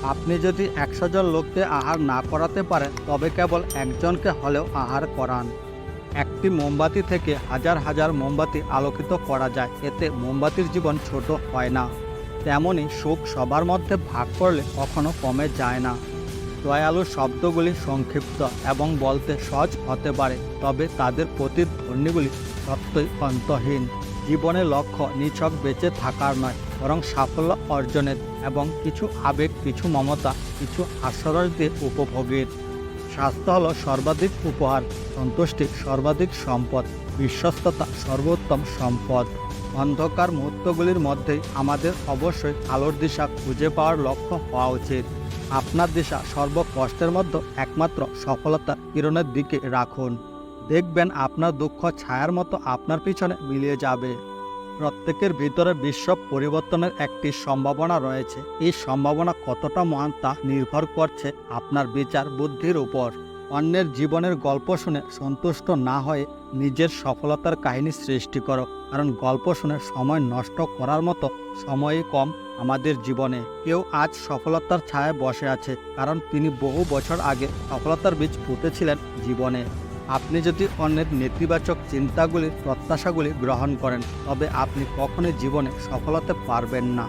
আপনি যদি ১০০ জন লোককে আহার না করাতে পারেন তবে কেবল একজনকে হলেও আহার করান। একটি মোমবাতি থেকে হাজার হাজার মোমবাতি আলোকিত করা যায়, এতে মোমবাতির জীবন ছোট হয় না। তেমনি সুখ সবার মধ্যে ভাগ করলে কখনো কমে যায় না। দয়ালু শব্দগুলি সংক্ষিপ্ত এবং বলতে সহজ হতে পারে, তবে তাদের প্রতিধ্বনিগুলি সত্যই অন্তহীন। জীবনের লক্ষ্য নিছক বেঁচে থাকার নয়, বরং সাফল্য অর্জনের এবং কিছু আবেগ, কিছু মমতা, কিছু হাস্যরস দিয়ে উপভোগের। স্বাস্থ্য হলো সর্বাধিক উপহার, সন্তুষ্টি সর্বাধিক সম্পদ, বিশ্বস্ততা সর্বোত্তম সম্পদ। অন্ধকার মুহূর্তগুলির মধ্যেই আমাদের অবশ্যই আলোর দিশা খুঁজে পাওয়ার লক্ষ্য হওয়া উচিত। আপনার দিশা সর্বকষ্টের মধ্যে একমাত্র সফলতার কিরণের দিকে রাখুন। দেখবেন আপনার দুঃখ ছায়ার মতো আপনার পিছনে মিলিয়ে যাবে। প্রত্যেকের ভিতরে বিশ্ব পরিবর্তনের একটি সম্ভাবনা রয়েছে। এই সম্ভাবনা কতটা মহান তা নির্ভর করছে আপনার বিচার বুদ্ধির উপর। অন্যের জীবনের গল্প শুনে সন্তুষ্ট না হয়ে নিজের সফলতার কাহিনী সৃষ্টি করো, কারণ গল্প শুনে সময় নষ্ট করার মতো সময়ই কম আমাদের জীবনে। কেউ আজ সফলতার ছায়ায় বসে আছে, কারণ তিনি বহু বছর আগে সফলতার বীজ পুঁতেছিলেন জীবনে। আপনি যদি অন্যের নেতিবাচক চিন্তাগুলির প্রত্যাশাগুলি গ্রহণ করেন, তবে আপনি কখনোই জীবনে সফল হতে পারবেন না।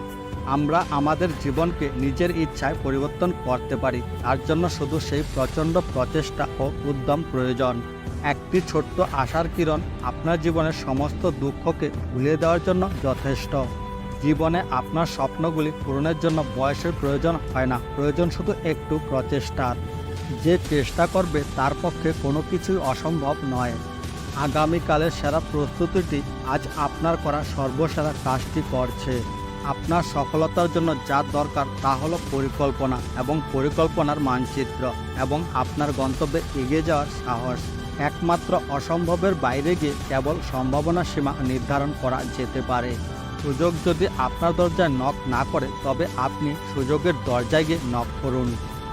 আমরা আমাদের জীবনকে নিজের ইচ্ছায় পরিবর্তন করতে পারি, তার জন্য শুধু সেই প্রচণ্ড প্রচেষ্টা ও উদ্যম প্রয়োজন। একটি ছোট্ট আশার কিরণ আপনার জীবনের সমস্ত দুঃখকে ভুলিয়ে দেওয়ার জন্য যথেষ্ট। জীবনে আপনার স্বপ্নগুলি পূরণের জন্য বয়সের প্রয়োজন হয় না, প্রয়োজন শুধু একটু প্রচেষ্টার। যে চেষ্টা করবে তার পক্ষে কোনো কিছুই অসম্ভব নয়। আগামীকালের সেরা প্রস্তুতিটি আজ আপনার করা সর্বসেরা কাজটি করছে। আপনার সফলতার জন্য যা দরকার তা হলো পরিকল্পনা এবং পরিকল্পনার মানচিত্র এবং আপনার গন্তব্যে এগিয়ে যাওয়ার সাহস। একমাত্র অসম্ভবের বাইরে গিয়ে কেবল সম্ভাবনার সীমা নির্ধারণ করা যেতে পারে। সুযোগ যদি আপনার দরজায় নক না করে, তবে আপনি সুযোগের দরজায় গিয়ে নক করুন।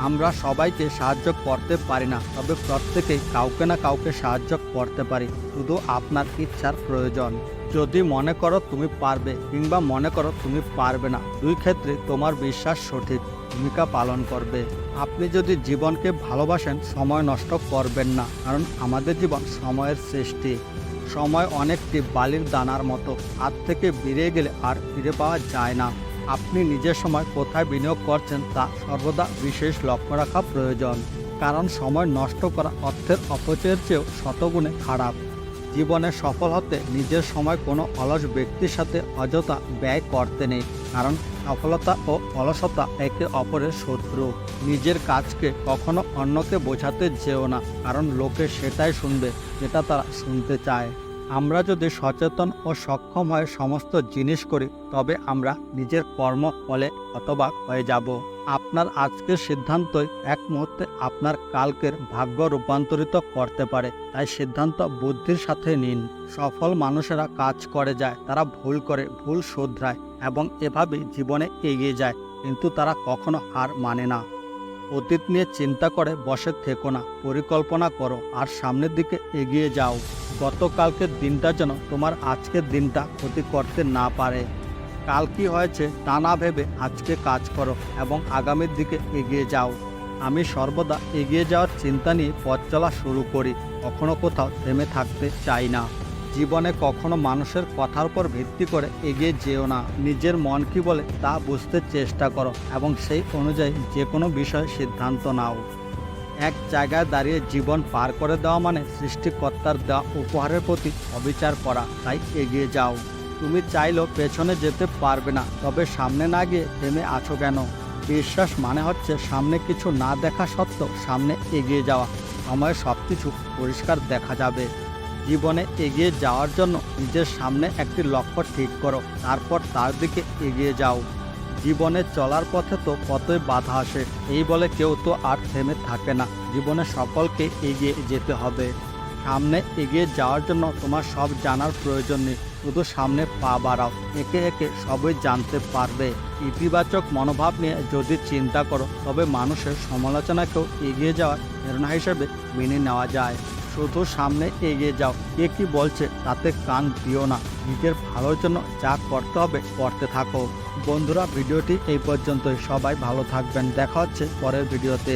আমরা সবাইকে সাহায্য করতে পারি না, তবে প্রত্যেকেই কাউকে না কাউকে সাহায্য করতে পারি। শুধু আপনার ইচ্ছার প্রয়োজন। যদি মনে করো তুমি পারবে কিংবা মনে করো তুমি পারবে না, দুই ক্ষেত্রে তোমার বিশ্বাস সঠিক ভূমিকা পালন করবে। আপনি যদি জীবনকে ভালোবাসেন, সময় নষ্ট করবেন না, কারণ আমাদের জীবন সময়ের সৃষ্টি। সময় অনেকটি বালির দানার মতো, হাত থেকে বেরিয়ে গেলে আর ফিরে পাওয়া যায় না। আপনি নিজের সময় কোথায় বিনিয়োগ করছেন তা সর্বদা বিশেষ লক্ষ্য রাখা প্রয়োজন, কারণ সময় নষ্ট করা অর্থের অপচয়ের চেয়েও শতগুণে খারাপ। জীবনে সফল হতে নিজের সময় কোনো অলস ব্যক্তির সাথে অযথা ব্যয় করতে নেই, কারণ সফলতা ও অলসতা একে অপরের শত্রু। নিজের কাজকে কখনো অন্যকে বোঝাতে যেও না, কারণ লোকে সেটাই শুনবে যেটা তারা শুনতে চায়। আমরা যদি সচেতন ও সক্ষম হয়ে সমস্ত জিনিস করি, তবে আমরা নিজের কর্ম ফলে হতবাক হয়ে যাব। আপনার আজকের সিদ্ধান্তই এক মুহূর্তে আপনার কালকের ভাগ্য রূপান্তরিত করতে পারে, তাই সিদ্ধান্ত বুদ্ধির সাথে নিন। সফল মানুষেরা কাজ করে যায়, তারা ভুল করে, ভুল শোধরায় এবং এভাবে জীবনে এগিয়ে যায়, কিন্তু তারা কখনো হার মানে না। অতীত নিয়ে চিন্তা করে বসে থেকো না, পরিকল্পনা করো আর সামনের দিকে এগিয়ে যাও। গতকালকের দিনটা যেন তোমার আজকের দিনটা ক্ষতি করতে না পারে। কাল কি হয়েছে তা না ভেবে আজকে কাজ করো এবং আগামীর দিকে এগিয়ে যাও। আমি সর্বদা এগিয়ে যাওয়ার চিন্তা নিয়ে পথ চলা শুরু করি, কখনো কোথাও থেমে থাকতে চাই না। জীবনে কখনো মানুষের কথার উপর ভিত্তি করে এগিয়ে যেও না। নিজের মন কি বলে তা বুঝতে চেষ্টা করো এবং সেই অনুযায়ী যে কোনো বিষয়ে সিদ্ধান্ত নাও। এক জায়গায় দাঁড়িয়ে জীবন পার করে দেওয়া মানে সৃষ্টিকর্তার দেওয়া উপহারের প্রতি অবিচার করা, তাই এগিয়ে যাও। তুমি চাইলেও পেছনে যেতে পারবে না, তবে সামনে না গিয়ে থেমে আছো কেন? বিশ্বাস মানে হচ্ছে সামনে কিছু না দেখা সত্ত্বেও সামনে এগিয়ে যাওয়া। সময়ে সব কিছু পরিষ্কার দেখা যাবে। জীবনে এগিয়ে যাওয়ার জন্য নিজের সামনে একটি লক্ষ্য ঠিক করো, তারপর তার দিকে এগিয়ে যাও। জীবনে চলার পথে তো কতই বাধা আসে, এই বলে কেউ তো আর থেমে থাকে না। জীবনে সকলকে এগিয়ে যেতে হবে। সামনে এগিয়ে যাওয়ার জন্য তোমার সব জানার প্রয়োজন নেই, শুধু সামনে পা বাড়াও, একে একে সবই জানতে পারবে। ইতিবাচক মনোভাব নিয়ে যদি চিন্তা করো, তবে মানুষের সমালোচনাকেও এগিয়ে যাওয়ার প্রেরণা হিসেবে মেনে নেওয়া যায়। শুধু সামনে এগিয়ে যাও, কে কি বলছে তাতে কান দিও না। নিজের ভালোর জন্য যা করতে হবে করতে থাকো। বন্ধুরা, ভিডিওটি এই পর্যন্তই। সবাই ভালো থাকবেন, দেখা হচ্ছে পরের ভিডিওতে।